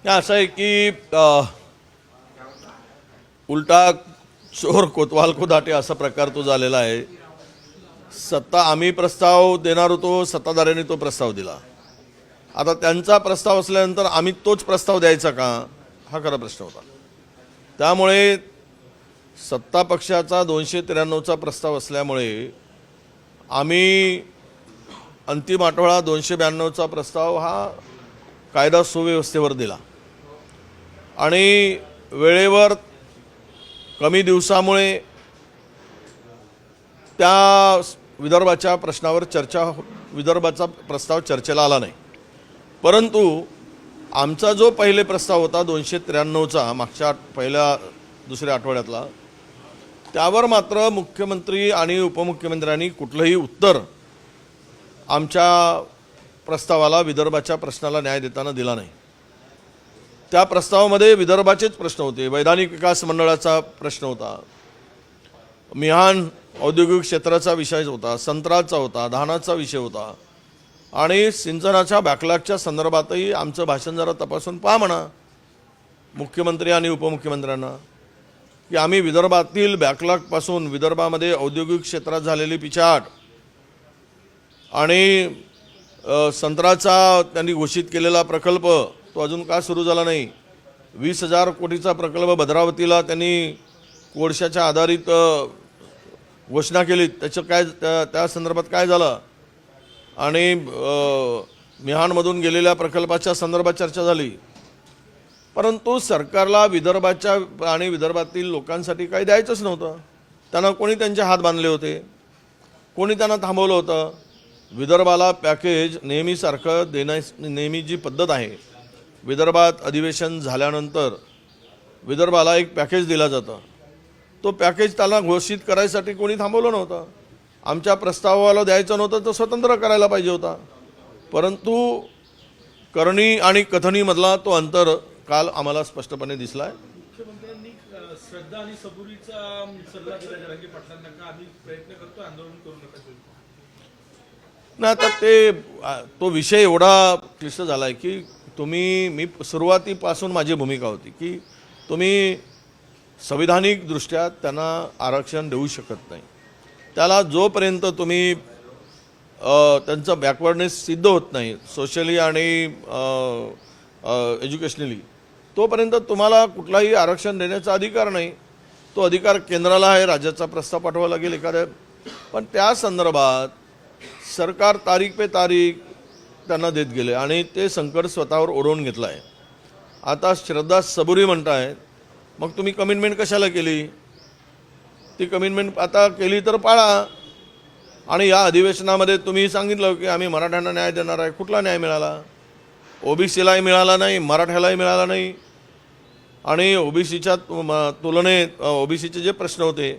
असं आहे की उलटा चोर कोतवाल को दाटे असा प्रकार तो झालेला आहे। सत्ता आम्ही प्रस्ताव देणार होतो, सत्ताधाऱ्यांनी तो प्रस्ताव दिला। आता त्यांचा प्रस्ताव असल्यानंतर आम्ही तोच प्रस्ताव द्यायचा का, हा खरा प्रश्न होता। त्यामुळे सत्ता पक्षाचा 293चा प्रस्ताव असल्यामुळे आम्ही अंतिम आठवडा 292चा प्रस्ताव हा कायदा सुव्यवस्थेवर दिला आणि वेळेवर कमी दिवसामुळे त्या विदर्भाच्या प्रश्नावर विदर्भाचा प्रस्ताव चर्चेला आला नाही। परंतु आमचा जो पहिले प्रस्ताव होता 293चा मागच्या पहिल्या दुसऱ्या आठवड्यातला, त्यावर मात्र मुख्यमंत्री आणि उपमुख्यमंत्र्यांनी कुठलंही उत्तर आमच्या प्रस्तावाला, विदर्भाच्या प्रश्नाला न्याय देताना दिला नाही। त्या प्रस्तावामध्ये विदर्भाचेच प्रश्न होते, वैधानिक विकास मंडळाचा प्रश्न होता, मिहान औद्योगिक क्षेत्राचा विषय होता, संत्राचा होता, धानाचा विषय होता आणि सिंचनाच्या बॅकलॉगच्या संदर्भातही आमचं भाषण जरा तपासून पहा म्हणा मुख्यमंत्री आणि उपमुख्यमंत्र्यांना, की आम्ही विदर्भातील बॅकलॉगपासून विदर्भामध्ये औद्योगिक क्षेत्रात झालेली पिछाट आणि संत्राचा त्यांनी घोषित केलेला प्रकल्प तो अजून का सुरू झाला नाही। 20,000 कोटीचा प्रकल्प भद्रावतीला त्यांनी कोळशाच्या आधारित घोषणा केली, त्याचं काय त्या संदर्भात काय झालं आणि मिहानमधून गेलेल्या प्रकल्पाच्या संदर्भात चर्चा झाली। परंतु सरकारला विदर्भाच्या आणि विदर्भातील लोकांसाठी काही द्यायचंच नव्हतं। त्यांना कोणी त्यांचे हात बांधले होते, कोणी त्यांना थांबवलं होतं। विदर्भाला पॅकेज नेहमीसारखं नेहमी जी पद्धत आहे, विदर्भात अधिवेशन झाल्यानंतर विदर्भाला एक पॅकेज दिला जातं, तो पॅकेज त्याला घोषित करायसाठी कोणी थांबवलं नव्हतं। आमच्या प्रस्तावाला द्यायचं नव्हतं तर स्वतंत्र करायला पाहिजे होता। परंतु करणी आणि कथनीमधला तो अंतर काल आम्हाला स्पष्टपणे दिसला आहे। मुख्यमंत्र्यांनी श्रद्धा आणि सबुरीचा सल्ला दिला जरांगे पाटलांना का आम्ही प्रयत्न करतो, आंदोलन करू नका ना। आता तो विषय एवढा क्लिष्ट झाला आहे की मी सुरुवातीपासून माझी भूमिका होती की तुम्ही संविधानिकदृष्ट्या त्यांना आरक्षण देऊ शकत नाही। त्याला जोपर्यंत तुम्ही त्यांचं बॅकवर्डनेस सिद्ध होत नाही सोशली आणि एज्युकेशनली, तोपर्यंत तुम्हाला कुठलाही आरक्षण देण्याचा अधिकार नाही। तो अधिकार केंद्राला आहे, राज्याचा प्रस्ताव पाठवावा लागेल एखाद्या, पण त्या संदर्भात सरकार तारीख पे तारीख त्यांना देत गेले आणि ते संकट स्वतःवर ओढवून घेतलं आहे। आता श्रद्धा सबुरी म्हणतायत, मग तुम्ही कमिटमेंट कशाला केली? ती कमिटमेंट आता केली तर पाळा। आणि या अधिवेशनामध्ये तुम्ही सांगितलं की आम्ही मराठ्यांना न्याय देणार आहे, कुठला न्याय मिळाला? ओबीसीलाही मिळाला नाही, मराठ्यालाही मिळाला नाही आणि ओबीसीच्या तुलनेत ओबीसीचे जे प्रश्न होते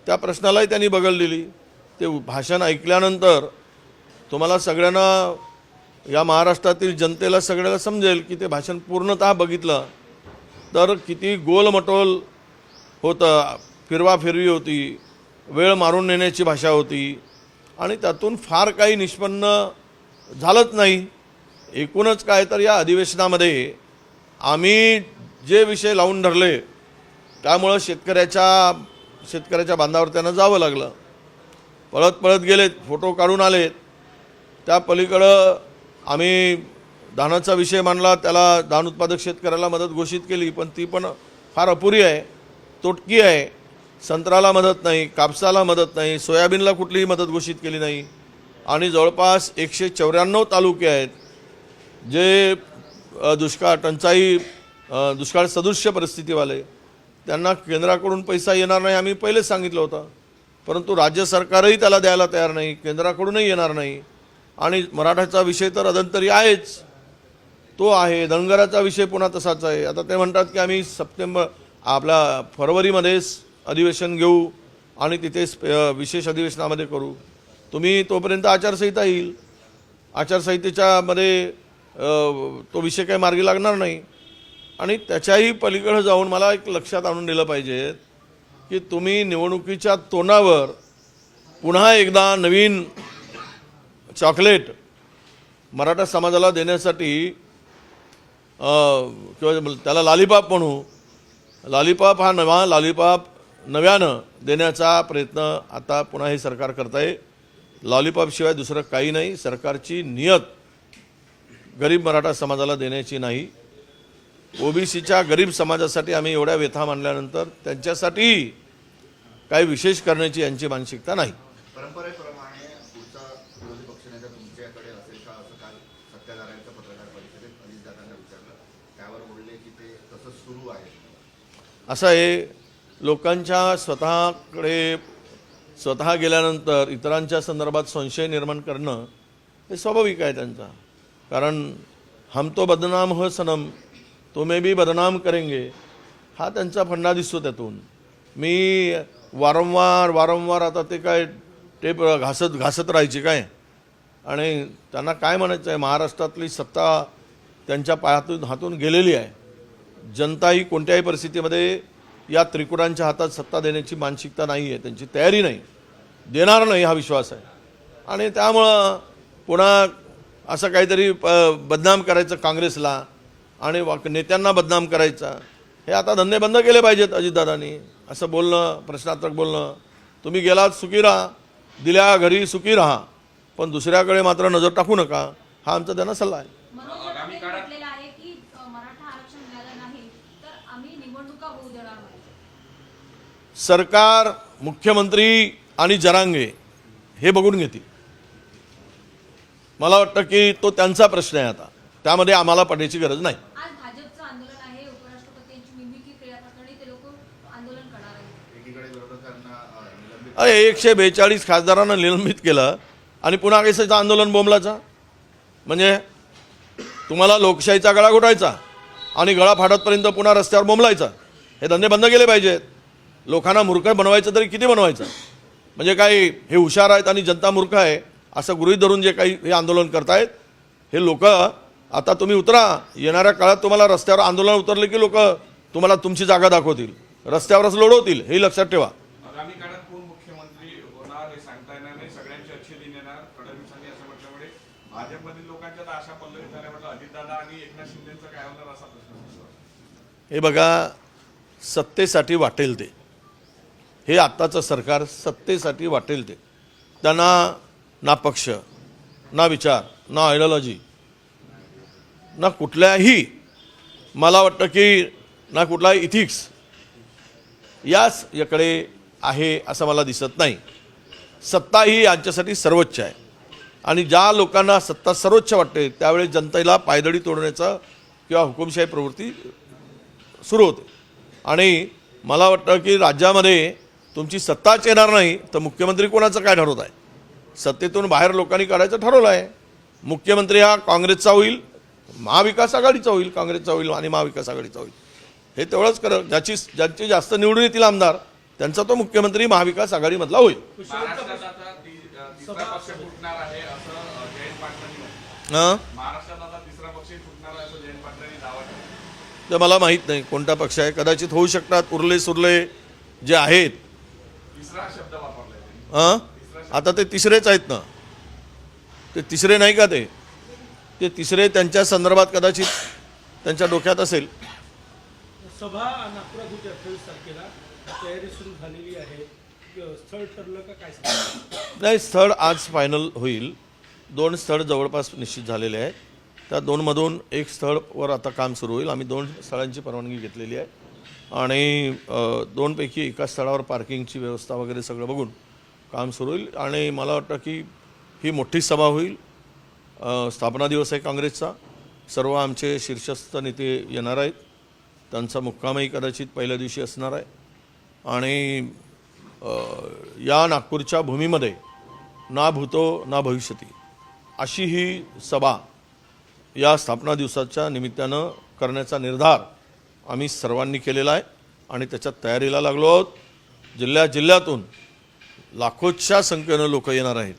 त्या प्रश्नालाही त्यांनी बगल दिली। ते भाषण ऐकल्यानंतर तुम्हाला सगळ्यांना, या महाराष्ट्रातील जनतेला सगळ्याला समजेल की ते भाषण पूर्णतः बघितलं तर किती गोलमटोल होतं, फिरवाफिरवी होती, वेळ मारून नेण्याची भाषा होती आणि त्यातून फार काही निष्पन्न झालंच नाही। एकूणच काय तर या अधिवेशनामध्ये आम्ही जे विषय लावून धरले त्यामुळं शेतकऱ्याच्या बांधावर त्यांना जावं लागलं। पळत पळत गेलेत, फोटो काढून आलेत। त्या पलीकडं आम्ही धानाचा विषय मांडला, त्याला धान उत्पादक शेतकऱ्याला मदत घोषित केली, पण ती पण फार अपुरी आहे, तोटकी आहे। संत्र्याला मदत नाही, कापसाला मदत नाही, सोयाबीनला कुठलीही मदत घोषित केली नाही आणि जवळपास 194 तालुके आहेत जे दुष्काळ टंचाई दुष्काळ सदृश्य परिस्थितीवाले, त्यांना केंद्राकडून पैसा येणार नाही आम्ही पहिलेच सांगितलं होतं। परंतु राज्य सरकारही त्याला द्यायला तयार नाही, केंद्राकडूनही येणार नाही आणि मराठाचा विषय तर अदंतरी आहेच, तो आहे। धनगराचा विषय पुन्हा तसाच आहे। आता ते म्हणतात की आम्ही फरवरीमध्येच अधिवेशन घेऊ आणि तिथेच विशेष अधिवेशनामध्ये करू। तुम्ही तोपर्यंत आचारसंहिता येईल, आचारसंहितेच्यामध्ये तो विषय काही मार्गी लागणार नाही आणि त्याच्याही पलीकडे जाऊन मला एक लक्षात आणून दिलं पाहिजे की तुम्ही निवडणुकीच्या तोंडावर पुन्हा एकदा नवीन चॉकलेट मराठा समाजाला देण्यासाठी किंवा त्याला लॉलीपॉप म्हणू, लॉलीपॉप हा नवा लॉलीपॉप नव्यानं देण्याचा प्रयत्न आता पुन्हा हे सरकार करत आहे. लॉलीपॉपशिवाय दुसरं काही नाही. सरकारची नियत गरीब मराठा समाजाला देण्याची नाही. ओबीसीच्या गरीब समाजासाठी आम्ही एवढ्या व्यथा मांडल्यानंतर त्यांच्यासाठी काही विशेष करण्याची यांची मानसिकता नाही. परंपरेप्रमाणे पुढचा विरोधी पक्षनेता तुमच्याकडे असेल का असं काल सत्ताधाऱ्यांच्या पत्रकार परिषदेत अजितदादांना विचारलं, त्यावर बोलले की ते तसंच सुरू आहे. असं आहे, लोकांच्या स्वतः गेल्यानंतर इतरांच्या संदर्भात संशय निर्माण करणं हे स्वाभाविक आहे त्यांचा. कारण हम तो बदनाम हो सनम, तुम्हें भी बदनाम करेंगे, हा त्यांचा फंडा दिसतो त्यातून. मी वारंवार आता ते काय टेप घासत राहायचे काय, आणि त्यांना काय म्हणायचं आहे, महाराष्ट्रातली सत्ता त्यांच्या हातून गेलेली आहे. जनता ही कोणत्याही परिस्थितीमध्ये या त्रिकुटांच्या हातात सत्ता देण्याची मानसिकता नाही आहे, त्यांची तयारी नाही, देणार नाही हा विश्वास आहे. आणि त्यामुळं पुन्हा असं काहीतरी बदनाम करायचं काँग्रेसला आणि नेत्यांना बदनाम करायचा, हे आता धंदे बंद केले पाहिजेत अजितदादांनी. असं बोलणं, प्रश्नार्थक बोलणं, तुम्ही गेलात सुखी राहा, दिल्या घरी सुखी राहा, पण दुसऱ्याकडे मात्र नजर टाकू नका, हा आमचा त्यांना सल्ला आहे. आगामी काळात आहे की मराठा आरक्षण मिळालं नाही तर आम्ही निवडणुका होऊ देणार नाही. सरकार, मुख्यमंत्री आणि जरांगे हे बघून घेतील. मला वाटतं की तो त्यांचा प्रश्न आहे, आता त्यामध्ये आम्हाला पडण्याची गरज नाही. आज भाजपचं आंदोलन आहे, उपराष्ट्रपतींची मिमिक्री केल्याप्रकरणी ते लोक आंदोलन करणार आहेत. एकीकडे विरोधकांना निलंबित अरे 142 खासदारांना निलंबित केलं आणि पुन्हा कशाचं आंदोलन बोंबलाचा? म्हणजे तुम्हाला लोकशाहीचा गळा घोटायचा आणि गळा फाटतपर्यंत पुन्हा रस्त्यावर बोंबलायचा, हे धंदे बंद केले पाहिजेत. लोकांना मूर्ख बनवायचं तरी किती बनवायचं? म्हणजे काय हे हुशार आहेत आणि जनता मूर्ख आहे असं गृहीत धरून जे काही हे आंदोलन करतायत हे लोक, आता तुम्ही उतरा, येणाऱ्या काळात तुम्हाला रस्त्यावर आंदोलन उतरले की लोक तुम्हाला तुमची जागा दाखवतील, रस्त्यावरच लोढवतील, हे लक्षात ठेवा. आगामी काळात कोण मुख्यमंत्री होणार हे सांगता येणार नाही. सगळ्यांची अच्छे दिन येणार. फडणवीसांनी असं म्हटल्यामुळे भाजपमधील लोकांच्या तर आशा पल्लवित झाल्या. म्हटलं अजितदादा आणि एकनाथ शिंदेचं काय होणार असा प्रश्न. हे बघा, सत्तेसाठी वाटेल ते, हे आत्ताचं सरकार सत्तेसाठी वाटेल ते. त्यांना ना पक्ष, ना विचार, ना आयडिओलॉजी, ना कुठल्याही, मला वाटतं की ना कुठला इथिक्स याच याकडे आहे असं मला दिसत नाही. सत्ता ही यांच्यासाठी सर्वोच्च आहे आणि ज्या लोकांना सत्ता सर्वोच्च वाटते त्यावेळेस जनतेला पायदळी तोडण्याचा किंवा हुकुमशाही प्रवृत्ती सुरू होते. आणि मला वाटतं की राज्यामध्ये तुमची सत्ताच येणार नाही तर मुख्यमंत्री कोणाचं काय ठरवत आहे? सत्तेतून बाहेर लोकांनी काढायचं ठरवलं आहे. मुख्यमंत्री हा काँग्रेसचा होईल, महाविकास आघाडीचा होईल, काँग्रेसचा होईल आणि महाविकास आघाडीचा होईल, हे तेवढंच करा. ज्यांची जास्त निवडून येतील आमदार त्यांचा तो मुख्यमंत्री महाविकास आघाडीमधला होईल. महाराष्ट्रात आता तिसरा पक्ष फुटणार आहे असं जयंत पाटलांनी म्हटलं. हां, महाराष्ट्रात आता तिसरा पक्ष फुटणार आहे असं जयंत पाटलांनी दावा केला. तर मला माहीत नाही कोणता पक्ष आहे, कदाचित होऊ शकतात उरले सुरले जे आहेत. तिसरा शब्द वापरलाय त्यांनी. हां, आता ते तिसरेच आहेत ना, ते तिसरे नाही का? ते तिसरे त्यांच्या संदर्भात कदाचित त्यांच्या डोक्यात असेल. सभा नागपुरात होती 28 तारखेला, तयारी सुरू झालेली आहे. स्थळ ठरलं का काय? नाही, स्थळ आज फायनल होईल. 2 स्थळ जवळपास निश्चित झालेले आहेत. त्या 2मधून एक स्थळवर आता काम सुरू होईल. आम्ही 2 स्थळांची परवानगी घेतलेली आहे आणि 2पैकी एका स्थळावर पार्किंगची व्यवस्था वगैरे सगळं बघून काम सुरू होईल. आणि मला वाटतं की ही मोठी सभा होईल. स्थापना दिवस आहे काँग्रेसचा. सर्व आमचे शीर्षस्थ नेते येणार आहेत. त्यांचा मुक्कामही कदाचित पहिल्या दिवशी असणार आहे. आणि या नागपूरच्या भूमीमध्ये ना भूतो ना भविष्यती अशी ही सभा या स्थापना दिवसाच्या निमित्तानं करण्याचा निर्धार आम्ही सर्वांनी केलेला आहे आणि त्याच्या तयारीला लागलो आहोत. जिल्ह्यातून लाखोच्या संख्येनं लोक येणार आहेत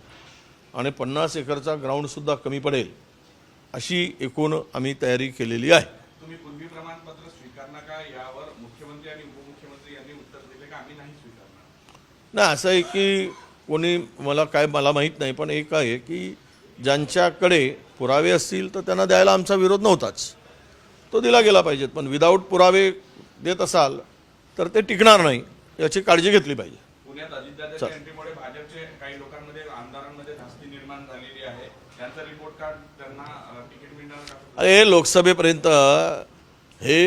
आणि 50 एकरचा ग्राउंडसुद्धा कमी पडेल अशी एकूण आम्ही तयारी केलेली आहे. तुम्ही पूर्वी प्रमाणपत्र स्वीकारणार का यावर मुख्यमंत्री आणि उपमुख्यमंत्री यांनी उत्तर दिले का आम्ही नाही स्वीकारणार? नाही, असं आहे की कोणी मला माहीत नाही, पण एक आहे की ज्यांच्याकडे पुरावे असतील तर त्यांना द्यायला आमचा विरोध नव्हताच. तो दिला गेला पाहिजे. पण विदाऊट पुरावे देत असाल तर ते टिकणार नाही, याची काळजी घेतली पाहिजे. पुण्यात अजितदादांच्या एंट्रीमुळे भाजपचे काही लोकांमध्ये आमदारांमध्ये धास्ती निर्माण झालेली आहे. त्यांचा रिपोर्ट कार्ड त्यांना तिकीट मिळणार का? अरे लोकसभेपर्यंत हे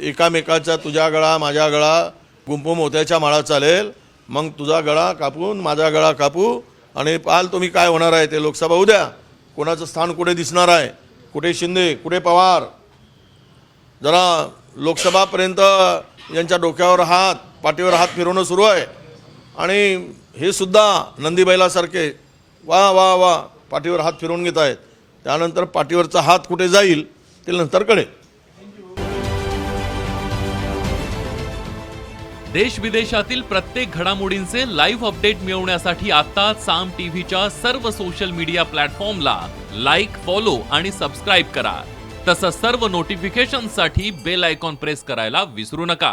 एकामेकाचा तुझा गळा माझा गळा गुंपू मोत्याच्या माळा चालेल. मग तुझा गळा कापून माझा गळा कापू आणि पाल तुम्ही काय होणार आहे ते. लोकसभा उद्या कोणाचं स्थान कुठे दिसणार आहे, कुठे शिंदे कुठे पवार. जरा लोकसभापर्यंत यांच्या डोक्यावर हात पाठीवर हात फिरवणं सुरू आहे आणि हे सुद्धा नंदीबैलासारखे वा वा वा पाठीवर हात फिरवून घेत आहेत. त्यानंतर पाठीवरचा हात कुठे जाईल ते नंतर कळेल. देश विदेशातील प्रत्येक घडामोडींचे लाईव्ह अपडेट मिळवण्यासाठी आता साम टीव्हीच्या सर्व सोशल मीडिया प्लॅटफॉर्मला लाईक, फॉलो आणि सबस्क्राईब करा. तसंच सर्व नोटिफिकेशनसाठी बेल आयकॉन प्रेस करायला विसरू नका.